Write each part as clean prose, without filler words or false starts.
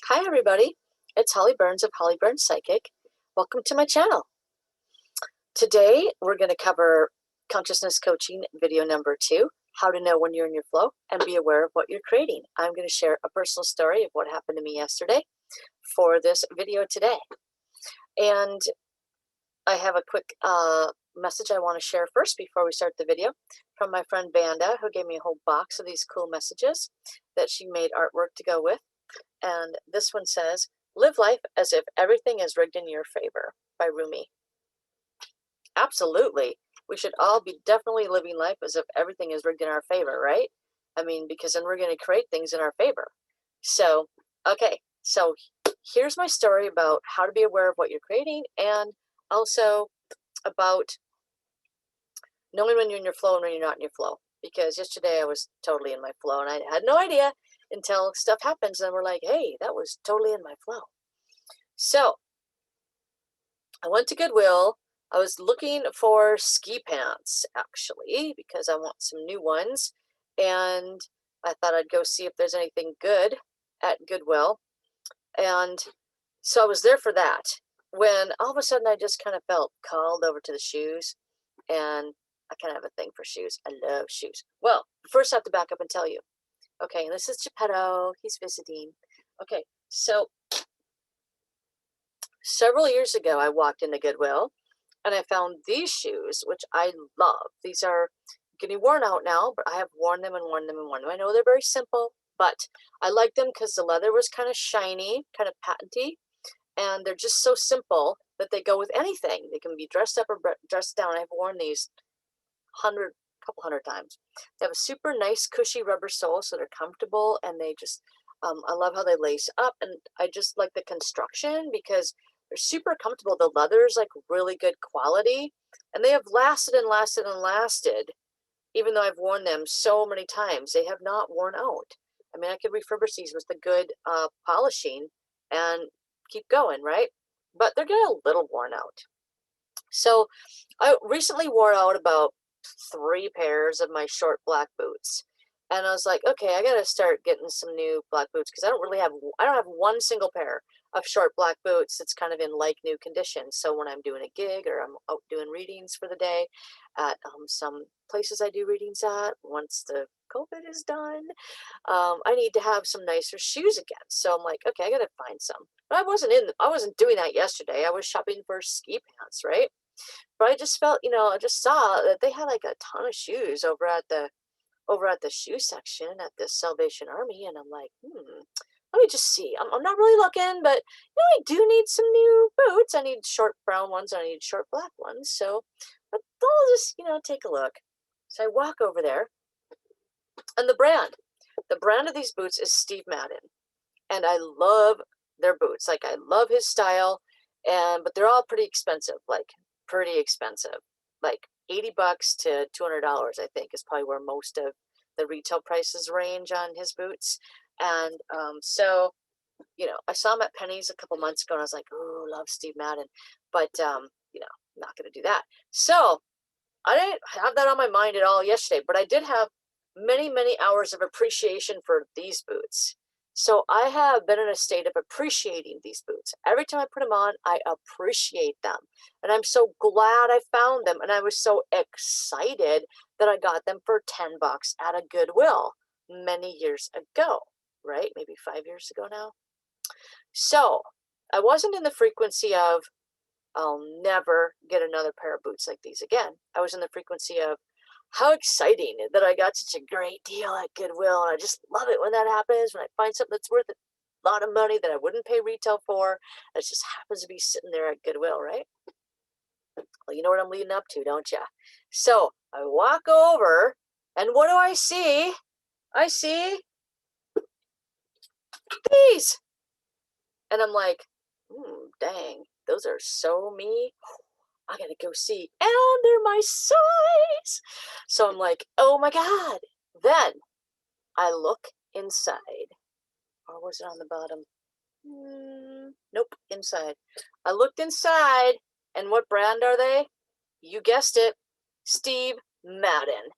Hi everybody, it's Holly Burns of Holly Burns Psychic. Welcome to my channel. Today we're going to cover consciousness coaching video number 2, how to know when you're in your flow and be aware of what you're creating. I'm going to share a personal story of what happened to me yesterday for this video today. And I have a quick message I want to share first before we start the video from my friend Vanda, who gave me a whole box of these cool messages that she made artwork to go with. And this one says, "Live life as if everything is rigged in your favor," by Rumi. Absolutely. We should all be definitely living life as if everything is rigged in our favor, right? I mean, because then we're going to create things in our favor. So, okay. So here's my story about how to be aware of what you're creating, and also about knowing when you're in your flow and when you're not in your flow. Because yesterday I was totally in my flow and I had no idea until stuff happens and we're like, hey, that was totally in my flow. So I went to Goodwill. I was looking for ski pants, actually, because I want some new ones. And I thought I'd go see if there's anything good at Goodwill. And so I was there for that, when all of a sudden I just kind of felt called over to the shoes. And I kind of have a thing for shoes. I love shoes. Well, first I have to back up and tell you. Okay, this is Geppetto. He's visiting. Okay, so several years ago, I walked into Goodwill and I found these shoes, which I love. These are getting worn out now, but I have worn them and worn them and worn them. I know they're very simple, but I like them because the leather was kind of shiny, kind of patenty, and they're just so simple that they go with anything. They can be dressed up or dressed down. I've worn these couple hundred times. They have a super nice cushy rubber sole, so they're comfortable, and they just I love how they lace up, and I just like the construction because they're super comfortable. The leather is like really good quality, and they have lasted and lasted and lasted. Even though I've worn them so many times, they have not worn out. I mean, I could refurbish these with the good polishing and keep going, right? But they're getting a little worn out. So I recently wore out about 3 pairs of my short black boots. And I was like, okay, I got to start getting some new black boots because I don't have one single pair of short black boots that's kind of in like new condition. So when I'm doing a gig or I'm out doing readings for the day at some places I do readings at, once the COVID is done, I need to have some nicer shoes again. So I'm like, okay, I got to find some. But I wasn't doing that yesterday. I was shopping for ski pants, right? But I just felt, I just saw that they had like a ton of shoes over at the shoe section at the Salvation Army, and I'm like, let me just see. I'm not really looking, but I do need some new boots. I need short brown ones, and I need short black ones. So, but I'll just take a look. So I walk over there, and the brand of these boots is Steve Madden, and I love their boots. Like I love his style, but they're all pretty expensive. Like pretty expensive, like $80 to $200, I think, is probably where most of the retail prices range on his boots. And so, I saw him at Penny's a couple months ago, and I was like, oh, love Steve Madden. But, not going to do that. So I didn't have that on my mind at all yesterday, but I did have many, many hours of appreciation for these boots. So I have been in a state of appreciating these boots. Every time I put them on, I appreciate them. And I'm so glad I found them. And I was so excited that I got them for $10 at a Goodwill many years ago, right? Maybe 5 years ago now. So I wasn't in the frequency of, I'll never get another pair of boots like these again. I was in the frequency of, how exciting that I got such a great deal at Goodwill. And I just love it when that happens, when I find something that's worth a lot of money that I wouldn't pay retail for. It just happens to be sitting there at Goodwill, right? Well, you know what I'm leading up to, don't you? So I walk over, and what do I see? I see these. And I'm like, dang, those are so me. I gotta go see, and they're my size. So I'm like, oh my God. Then I look inside, or was it on the bottom? Nope, inside. I looked inside, and what brand are they? You guessed it, Steve Madden.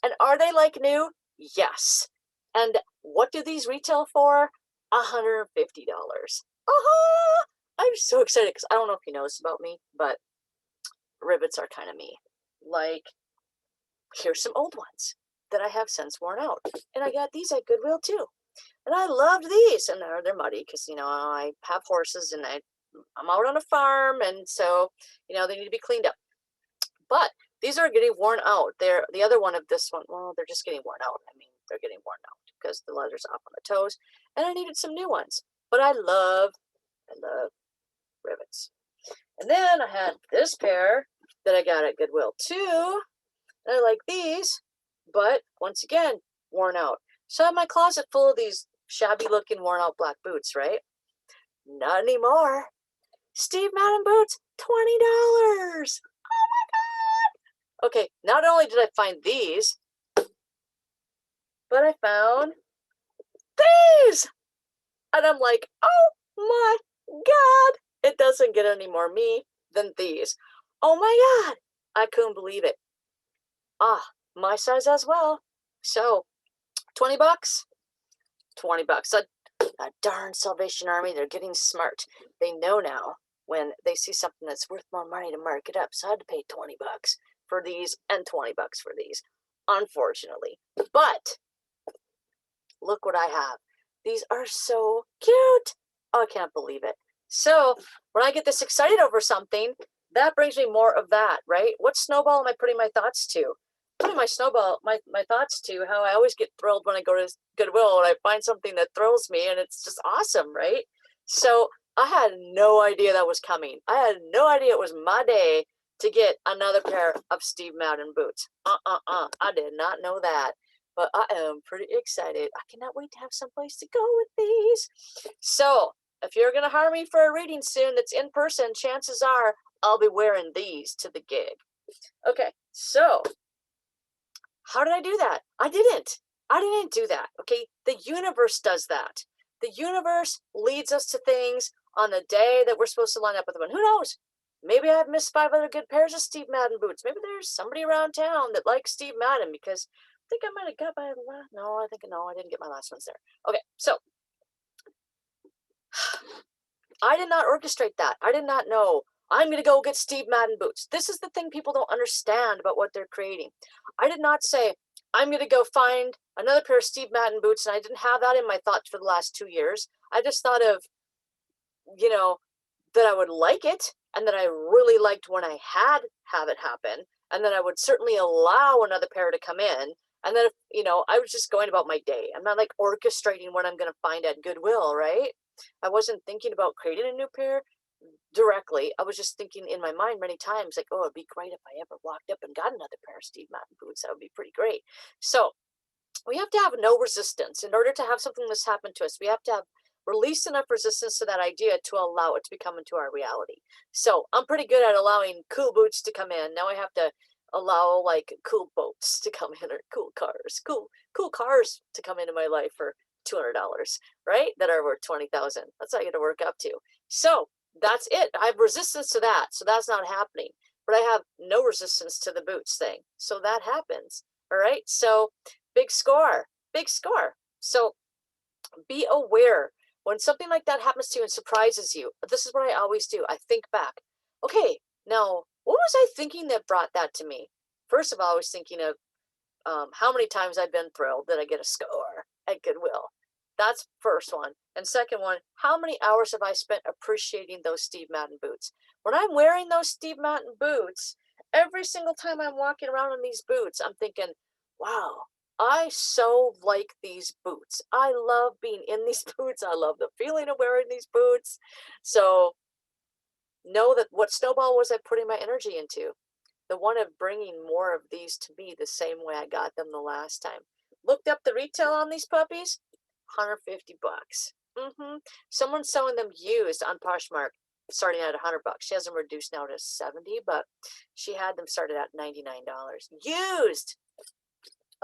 And are they like new? Yes. And what do these retail for? $150. Uh-huh! I'm so excited because I don't know if you know this about me, but rivets are kind of me. Like, here's some old ones that I have since worn out. And I got these at Goodwill too. And I loved these. And they're muddy because, I have horses and I'm out on a farm. And so, they need to be cleaned up. But these are getting worn out. They're the other one of this one. Well, they're just getting worn out. I mean, they're getting worn out because the leather's off on the toes. And I needed some new ones. But I love rivets. And then I had this pair that I got at Goodwill too. And I like these, but once again, worn out. So I have my closet full of these shabby looking worn out black boots, right? Not anymore. Steve Madden boots, $20. Oh my God. Okay, not only did I find these, but I found these. And I'm like, oh my God. It doesn't get any more me than these. Oh my God. I couldn't believe it. My size as well. So, $20. $20. A darn Salvation Army, they're getting smart. They know now when they see something that's worth more money to mark it up. So I had to pay $20 for these and $20 for these, unfortunately. But look what I have. These are so cute. Oh, I can't believe it. So when I get this excited over something, that brings me more of that, right? What snowball am I putting my thoughts to? Putting my thoughts to how I always get thrilled when I go to Goodwill and I find something that thrills me, and it's just awesome, right? So I had no idea that was coming. I had no idea it was my day to get another pair of Steve Madden boots. I did not know that. But I am pretty excited. I cannot wait to have someplace to go with these. So if you're going to hire me for a reading soon that's in person, chances are I'll be wearing these to the gig. Okay, so how did I do that? I didn't do that. Okay, the universe does that. The universe leads us to things on the day that we're supposed to line up with them. And who knows? Maybe I've missed 5 other good pairs of Steve Madden boots. Maybe there's somebody around town that likes Steve Madden because I think I might have got my last. No, I didn't get my last ones there. Okay, so I did not orchestrate that. I did not know I'm going to go get Steve Madden boots. This is the thing people don't understand about what they're creating. I did not say I'm going to go find another pair of Steve Madden boots, and I didn't have that in my thoughts for the last 2 years. I just thought of, that I would like it, and that I really liked when I have it happen, and then I would certainly allow another pair to come in. And then, I was just going about my day. I'm not like orchestrating what I'm going to find at Goodwill, right? I wasn't thinking about creating a new pair directly. I was just thinking in my mind many times, like, oh, it'd be great if I ever walked up and got another pair of Steve Madden boots. That would be pretty great. So we have to have no resistance. In order to have something this happen to us, we have to have release enough resistance to that idea to allow it to become into our reality. So I'm pretty good at allowing cool boots to come in. Now I have to allow like cool boats to come in, or cool cars to come into my life for $200, right? That are worth 20,000. That's how I got to work up to. So that's it. I have resistance to that. So that's not happening. But I have no resistance to the boots thing. So that happens. All right. So big score. So be aware when something like that happens to you and surprises you. This is what I always do. I think back. Okay, now what was I thinking that brought that to me? First of all, I was thinking of how many times I've been thrilled that I get a score at Goodwill. That's first one. And second one, how many hours have I spent appreciating those Steve Madden boots? When I'm wearing those Steve Madden boots, every single time I'm walking around in these boots, I'm thinking, wow, I so like these boots. I love being in these boots. I love the feeling of wearing these boots. So know that what snowball was I putting my energy into? The one of bringing more of these to me the same way I got them the last time. Looked up the retail on these puppies, $150. Someone's selling them used on Poshmark, starting at $100. She has them reduced now to 70, but she had them started at $99. Used.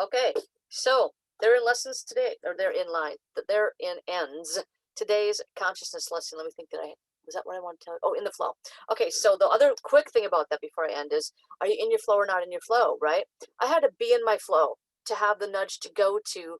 Okay, so they're in lessons today, or they're in line. They're in ends. Today's consciousness lesson. Let me think that was that what I want to tell you? Oh, in the flow. Okay, so the other quick thing about that before I end is, are you in your flow or not in your flow, right? I had to be in my flow to have the nudge to go to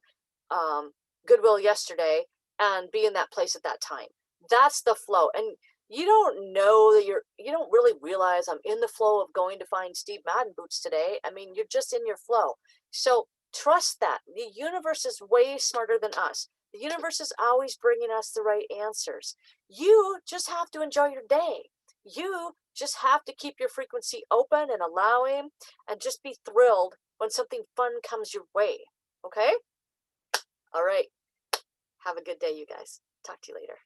Goodwill yesterday and be in that place at that time. That's the flow. And you don't know that you don't really realize I'm in the flow of going to find Steve Madden boots today. I mean, you're just in your flow. So trust that. The universe is way smarter than us. The universe is always bringing us the right answers. You just have to enjoy your day. You just have to keep your frequency open and allowing and just be thrilled when something fun comes your way. Okay? All right. Have a good day, you guys. Talk to you later.